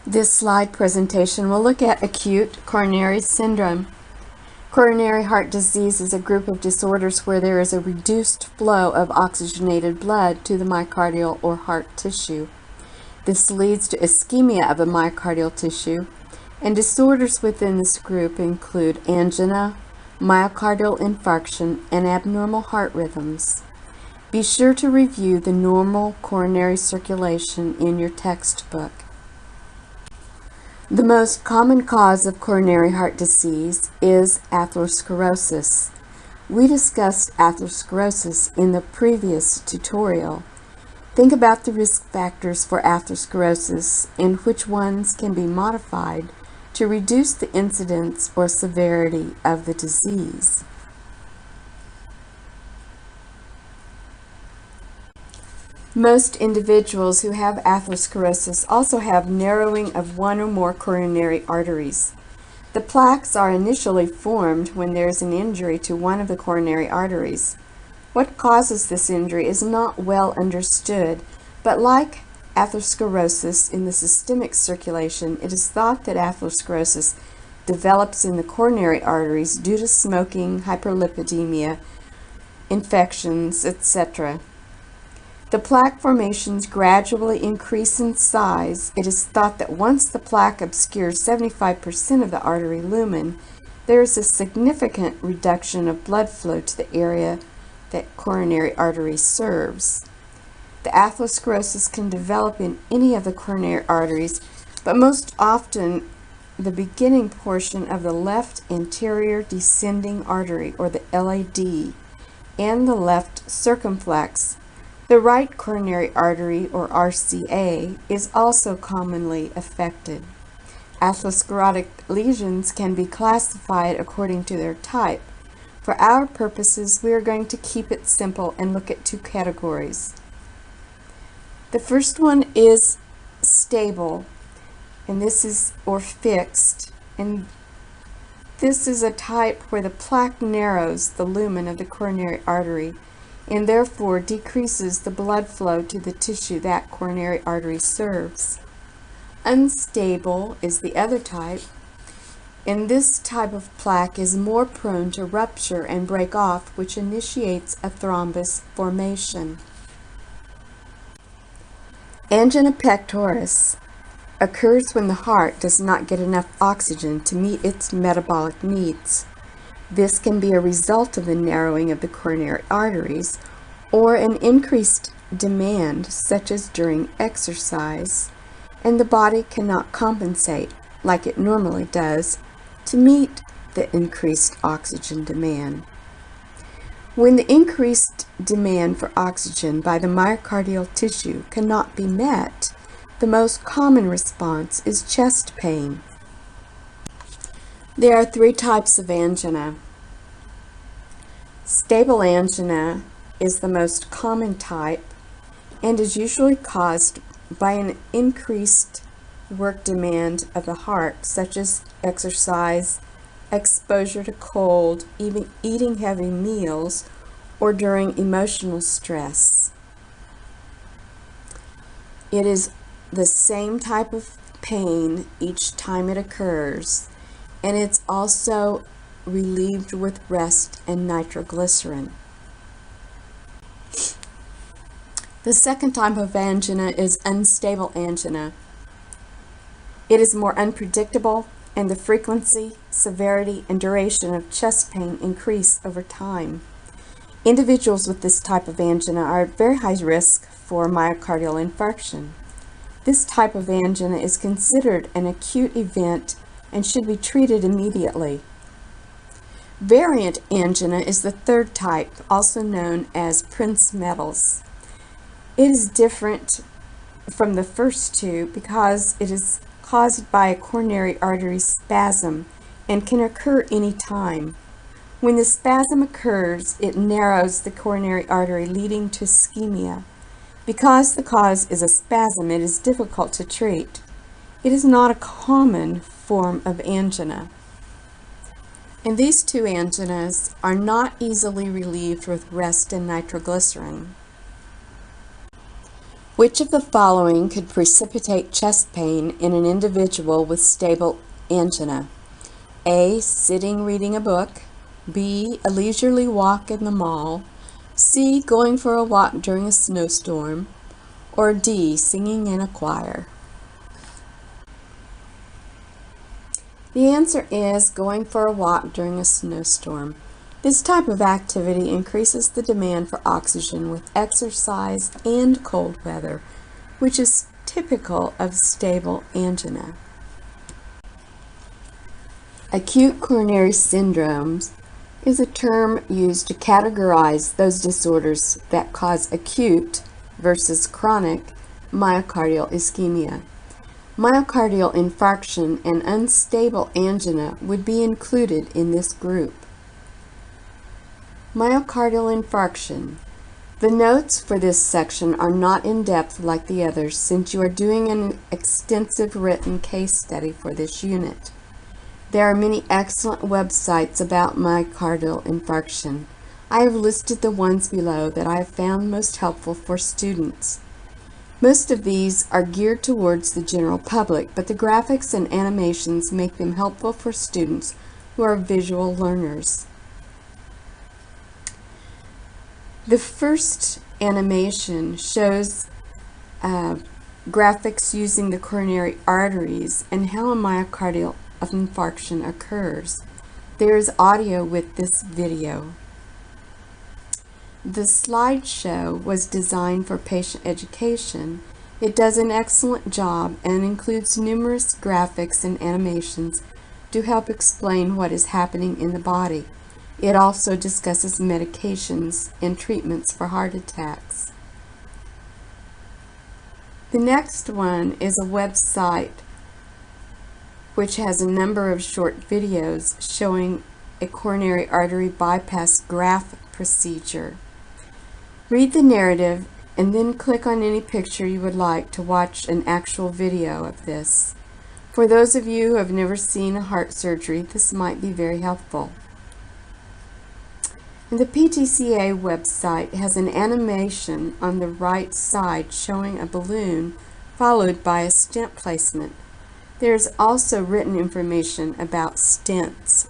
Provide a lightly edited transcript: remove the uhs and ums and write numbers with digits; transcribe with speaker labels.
Speaker 1: This slide presentation will look at acute coronary syndrome. Coronary heart disease is a group of disorders where there is a reduced flow of oxygenated blood to the myocardial or heart tissue. This leads to ischemia of the myocardial tissue, and disorders within this group include angina, myocardial infarction, and abnormal heart rhythms. Be sure to review the normal coronary circulation in your textbook. The most common cause of coronary heart disease is atherosclerosis. We discussed atherosclerosis in the previous tutorial. Think about the risk factors for atherosclerosis and which ones can be modified to reduce the incidence or severity of the disease. Most individuals who have atherosclerosis also have narrowing of one or more coronary arteries. The plaques are initially formed when there is an injury to one of the coronary arteries. What causes this injury is not well understood, but like atherosclerosis in the systemic circulation, it is thought that atherosclerosis develops in the coronary arteries due to smoking, hyperlipidemia, infections, etc. The plaque formations gradually increase in size. It is thought that once the plaque obscures 75% of the artery lumen, there is a significant reduction of blood flow to the area that coronary artery serves. The atherosclerosis can develop in any of the coronary arteries, but most often the beginning portion of the left anterior descending artery, or the LAD, and the left circumflex. The right coronary artery, or RCA, is also commonly affected. Atherosclerotic lesions can be classified according to their type. For our purposes, we are going to keep it simple and look at two categories. The first one is stable, and this is, or fixed, and this is a type where the plaque narrows the lumen of the coronary artery and therefore decreases the blood flow to the tissue that coronary artery serves. Unstable is the other type, and this type of plaque is more prone to rupture and break off, which initiates a thrombus formation. Angina pectoris occurs when the heart does not get enough oxygen to meet its metabolic needs. This can be a result of the narrowing of the coronary arteries or an increased demand, such as during exercise, and the body cannot compensate like it normally does to meet the increased oxygen demand. When the increased demand for oxygen by the myocardial tissue cannot be met, the most common response is chest pain. There are three types of angina. Stable angina is the most common type and is usually caused by an increased work demand of the heart, such as exercise, exposure to cold, even eating heavy meals, or during emotional stress. It is the same type of pain each time it occurs, and it's also relieved with rest and nitroglycerin. The second type of angina is unstable angina. It is more unpredictable, and the frequency, severity, and duration of chest pain increase over time. Individuals with this type of angina are at very high risk for myocardial infarction. This type of angina is considered an acute event and should be treated immediately. Variant angina is the third type, also known as Prince-Mettels. It is different from the first two because it is caused by a coronary artery spasm and can occur any time. When the spasm occurs, it narrows the coronary artery, leading to ischemia. Because the cause is a spasm, it is difficult to treat. It is not a common form of angina. And these two anginas are not easily relieved with rest and nitroglycerin. Which of the following could precipitate chest pain in an individual with stable angina? A. Sitting reading a book. B. A leisurely walk in the mall. C. Going for a walk during a snowstorm. Or D. Singing in a choir. The answer is going for a walk during a snowstorm. This type of activity increases the demand for oxygen with exercise and cold weather, which is typical of stable angina. Acute coronary syndromes is a term used to categorize those disorders that cause acute versus chronic myocardial ischemia. Myocardial infarction and unstable angina would be included in this group. Myocardial infarction. The notes for this section are not in depth like the others since you are doing an extensive written case study for this unit. There are many excellent websites about myocardial infarction. I have listed the ones below that I have found most helpful for students. Most of these are geared towards the general public, but the graphics and animations make them helpful for students who are visual learners. The first animation shows graphics using the coronary arteries and how a myocardial infarction occurs. There is audio with this video. The slideshow was designed for patient education. It does an excellent job and includes numerous graphics and animations to help explain what is happening in the body. It also discusses medications and treatments for heart attacks. The next one is a website which has a number of short videos showing a coronary artery bypass graft procedure. Read the narrative and then click on any picture you would like to watch an actual video of this. For those of you who have never seen a heart surgery, this might be very helpful. And the PTCA website has an animation on the right side showing a balloon followed by a stent placement. There is also written information about stents